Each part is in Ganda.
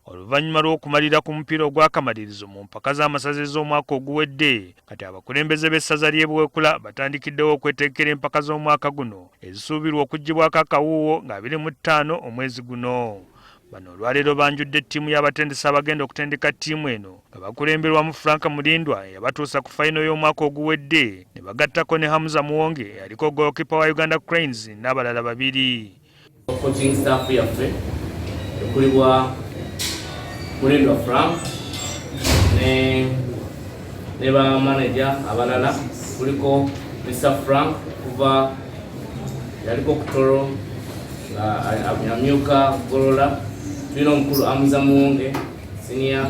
Oluvannyuma lw'okumalira ku mupiira ogw'akamalirizo mu mpaka z'amasaza z'omwaka oguwedde, kati abakulembeze b'essaza ly'e Buweekula batandikiddewo okwetegekera empaka z'omwaka guno ezisuubirwa okuggyibwako akawuuwo nga 25 omwezi guno. Bano olwaleero banjudde ttiimu y'abatendesi abagenda okutendeka ttiimu eno nga bakulemberwamu Frank Mulindwa eyabatuusa ku fayino y'omwaka oguwedde ne bagattako ne Hamza Muwonge eyaliko goalkeeper wa Uganda Cranes n'abalala babiri. Coaching staff yaffe ekulibwa Mulindwa Frank ne ba manager abalala kuliko Mr. Frank kuva yaliko kutoro amyuka golola tulina omukulu Hamza Muwonge senior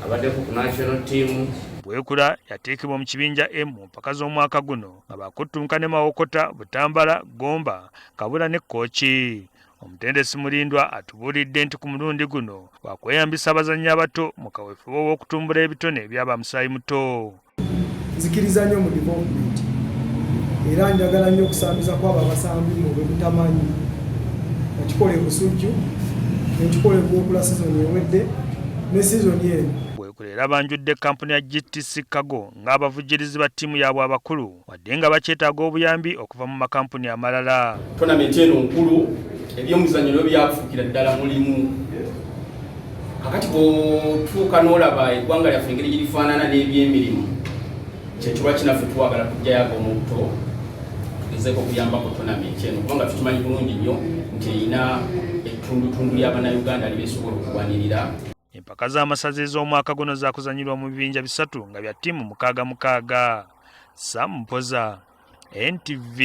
abaddeko ku national team. Buweekula yateekebwa mu kibinja M mu mpaka z'omwaka guno nga bakuttunka ne Mawokota, Butambala, Gomba, Kabula ne Kooki. Omutendesi Mulindwa atubuulidde nti ku mulundi guno wakweyambisa abazannyi abato mu kaweefube w'okutumbula ebitone byaba musaayi muto. Nzikiriza nnyo mu development era njagala nnyo okusambiza kwabo abasambi mu bwe butamanyi nakikole Busujju nekikole Buweekula sizoni ewedde ne sizoni eno. Buweekula era banjudde kampuni ya GTC Cargo ng'abavujjirizi ba ttiimu yaabwe abakulu wadde nga bakyetaaga obuyambi okuva mu makampuni amalala. Tournament eno nkulu ebyomuzannyo nabyo byakufuukira ddala mulimu. Kakati bw'otuuka n'olaba eggwanga lyaffe engeri gye lifaanana n'ebyemirimu kyekirwa kinaffe twagala kujjayo omubuto tugezeeko okuyambako tournament eno kubanga tukimanyi bulungi nnyo nti erina ettundutundu ly'Abannayuganda libeesobola okuwanirira. Empaka z'amasaza ez'omwaka guno zaakuzanyirwa mu bibinja 3 nga bya ttiimu 6-6. Sam Mpoza, NTV.